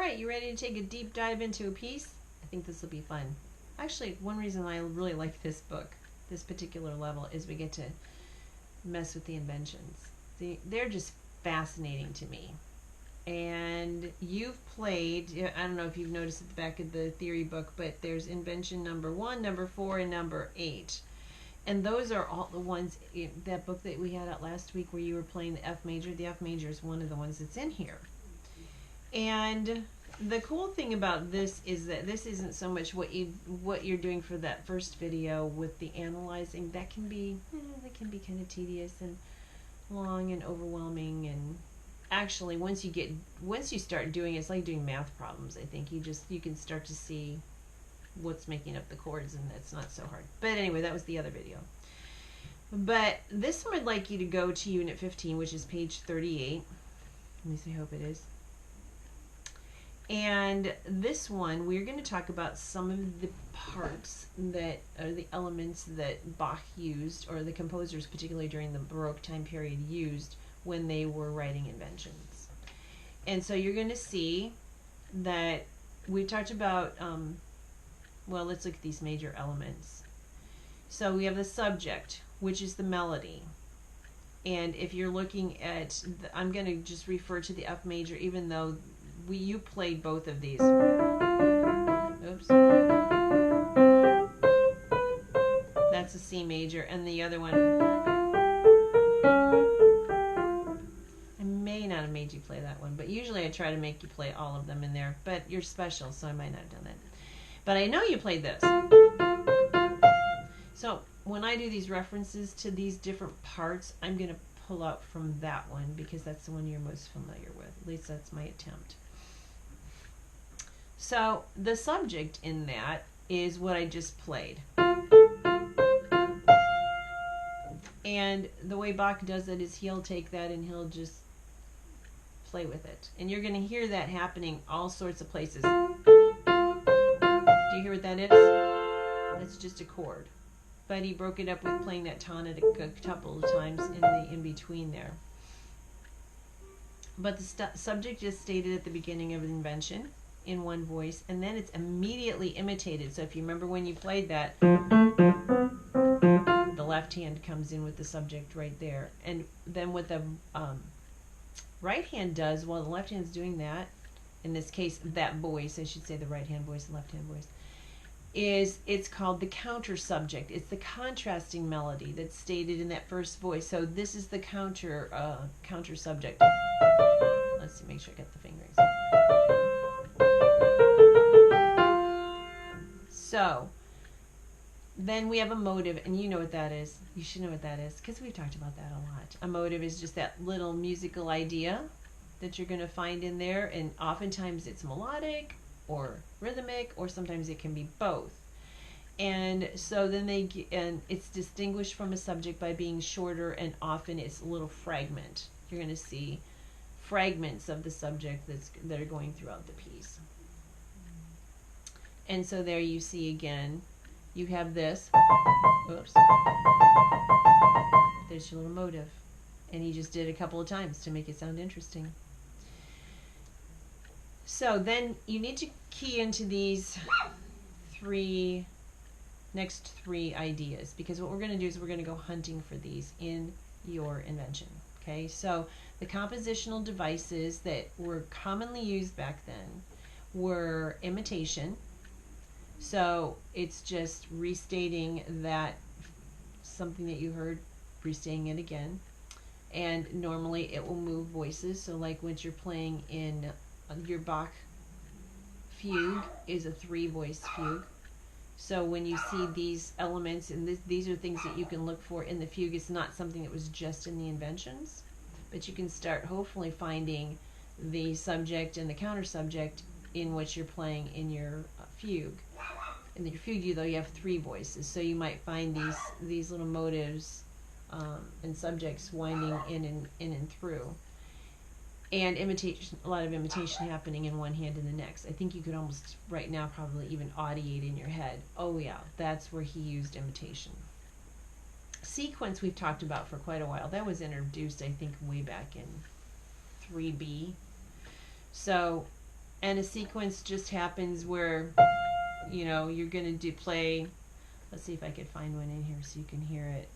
right, you ready to take a deep dive into a piece? I think this will be fun. Actually, one reason I really like this book, this particular level, is we get to mess with the inventions. They're just fascinating to me. And you've played, I don't know if you've noticed at the back of the theory book, but there's invention number 1, number 4, and number 8. And those are all the ones, that book that we had out last week where you were playing the F major. The F major is one of the ones that's in here. And the cool thing about this is that this isn't so much what you're doing for that first video with the analyzing. That can be kind of tedious and long and overwhelming. And actually, once you start doing it, it's like doing math problems. I think you can start to see what's making up the chords, and it's not so hard. But anyway, that was the other video. But this one I'd like you to go to Unit 15, which is page 38. Let me see, I hope it is. And this one, we're going to talk about some of the parts that are the elements that Bach used, or the composers, particularly during the Baroque time period, used when they were writing inventions. And so you're going to see that we talked about, well, let's look at these major elements. So we have the subject, which is the melody. And if you're looking at, I'm going to just refer to the F major, even though you played both of these. Oops. That's a C major, and the other one, I may not have made you play that one, but usually I try to make you play all of them in there, but you're special, so I might not have done that. But I know you played this. So when I do these references to these different parts, I'm going to pull out from that one because that's the one you're most familiar with. At least that's my attempt. So the subject in that is what I just played. And the way Bach does it is he'll take that and he'll just play with it. And you're going to hear that happening all sorts of places. Do you hear what that is? That's just a chord. But he broke it up with playing that tonic a couple of times in between there. But the subject is stated at the beginning of an invention in one voice, and then it's immediately imitated. So if you remember when you played that, the left hand comes in with the subject right there. And then what the right hand does, while the left hand's doing that, in this case that voice, I should say the right hand voice, the left hand voice, it's called the counter subject. It's the contrasting melody that's stated in that first voice. So this is the counter subject. Let's see, make sure I get the fingerings. So then we have a motive, and you know what that is. You should know what that is because we've talked about that a lot. A motive is just that little musical idea that you're going to find in there, and oftentimes it's melodic or rhythmic, or sometimes it can be both. And so then and it's distinguished from a subject by being shorter, and often it's a little fragment. You're going to see fragments of the subject that are going throughout the piece. And so there you see again, you have this. Oops. There's your little motive. And he just did it a couple of times to make it sound interesting. So then you need to key into these next three ideas, because what we're going to do is we're going to go hunting for these in your invention. Okay, so the compositional devices that were commonly used back then were imitation. So it's just restating that something that you heard, restating it again. And normally it will move voices. So like when you're playing in your Bach fugue is a 3-voice fugue. So when you see these elements, and these are things that you can look for in the fugue, it's not something that was just in the inventions, but you can start hopefully finding the subject and the counter subject in what you're playing in your fugue. In your fugue, though, you have 3 voices, so you might find these little motives and subjects winding in and through. And imitation, a lot of imitation happening in one hand and the next. I think you could almost, right now, probably even audiate in your head. Oh yeah, that's where he used imitation. Sequence we've talked about for quite a while. That was introduced, I think, way back in 3B. So And a sequence just happens where, you know, you're going to play. Let's see if I could find one in here so you can hear it.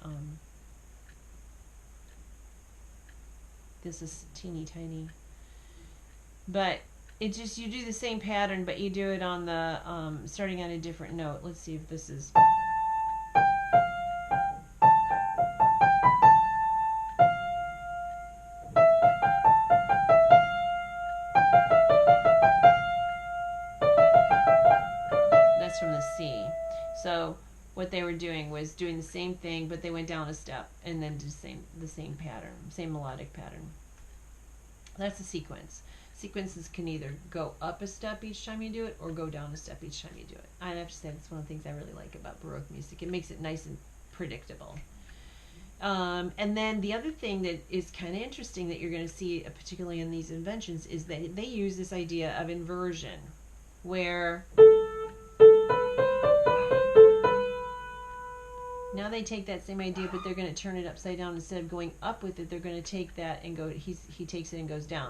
This is teeny tiny. But it just, you do the same pattern, but you do it on the, starting on a different note. Let's see if this is. That's from the C. So what they were doing was doing the same thing, but they went down a step and then did the same pattern, same melodic pattern. That's a sequence. Sequences can either go up a step each time you do it or go down a step each time you do it. I have to say that's one of the things I really like about Baroque music. It makes it nice and predictable. And then the other thing that is kind of interesting that you're going to see, particularly in these inventions, is that they use this idea of inversion, where now they take that same idea, but they're going to turn it upside down. Instead of going up with it, they're going to take that and go, he takes it and goes down.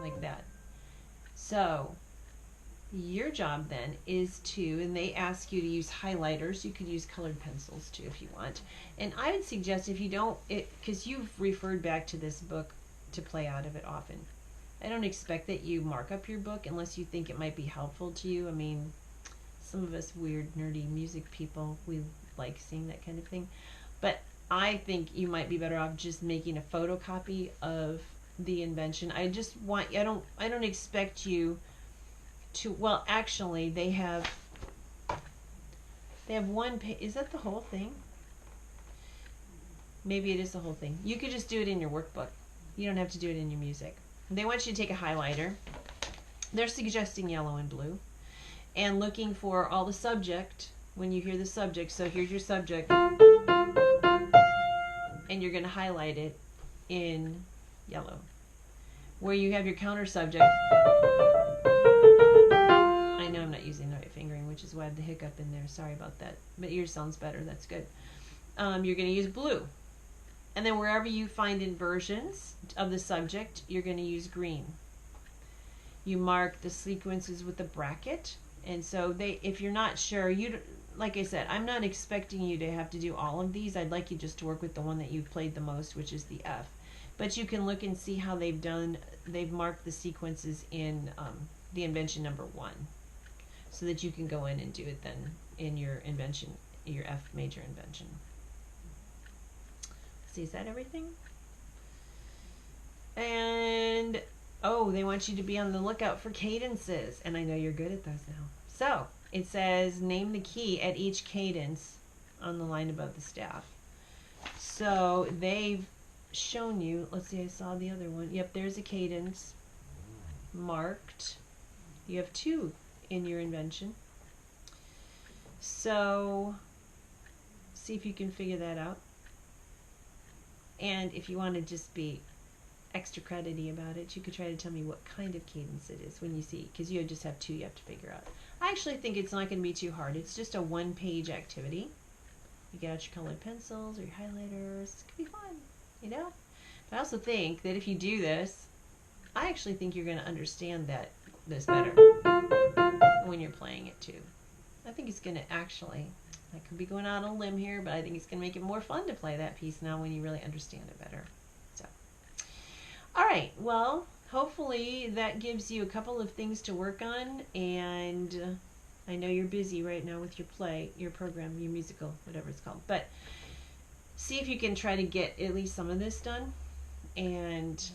Like that. So your job then is to, and they ask you to use highlighters. You could use colored pencils too if you want. And I would suggest, if you don't, because you've referred back to this book to play out of it often. I don't expect that you mark up your book unless you think it might be helpful to you. I mean, some of us weird, nerdy music people, we like seeing that kind of thing. But I think you might be better off just making a photocopy of the invention. I just want, I don't expect you to, well, actually, they have one page. Is that the whole thing? Maybe it is the whole thing. You could just do it in your workbook. You don't have to do it in your music. They want you to take a highlighter. They're suggesting yellow and blue. And looking for all the subject, when you hear the subject. So here's your subject. And you're going to highlight it in yellow. Where you have your counter subject. I know I'm not using the right fingering, which is why I have the hiccup in there. Sorry about that. But yours sounds better. That's good. You're going to use blue. And then wherever you find inversions of the subject, you're going to use green. You mark the sequences with a bracket. And so if you're not sure, like I said, I'm not expecting you to have to do all of these. I'd like you just to work with the one that you've played the most, which is the F. But you can look and see how they've marked the sequences in the invention number 1. So that you can go in and do it then in your invention, your F major invention. See, is that everything? And oh, they want you to be on the lookout for cadences, and I know you're good at those now. So it says name the key at each cadence on the line above the staff. So they've shown you, let's see, I saw the other one. Yep, there's a cadence marked. You have 2 in your invention. So see if you can figure that out. And if you want to just be extra credity about it, you could try to tell me what kind of cadence it is when you see, because you just have 2 you have to figure out. I actually think it's not going to be too hard. It's just a 1-page activity. You get out your colored pencils or your highlighters. It could be fun, you know? But I also think that if you do this, I actually think you're going to understand this better when you're playing it too. I think it's going to actually, I could be going out on a limb here, but I think it's going to make it more fun to play that piece now when you really understand it better. So, all right, well, hopefully that gives you a couple of things to work on, and I know you're busy right now with your program, your musical, whatever it's called, but see if you can try to get at least some of this done, and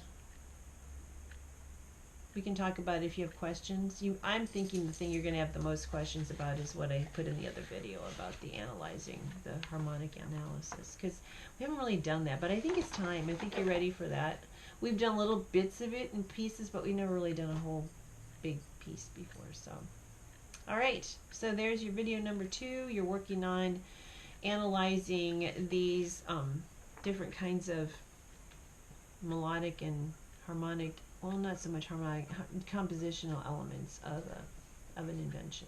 we can talk about it if you have questions. I'm thinking the thing you're going to have the most questions about is what I put in the other video about the analyzing, the harmonic analysis, because we haven't really done that, but I think it's time. I think you're ready for that. We've done little bits of it in pieces, but we've never really done a whole big piece before. So, all right, so there's your video number 2. You're working on analyzing these different kinds of melodic and harmonic, well, not so much harmonic, compositional elements of an invention.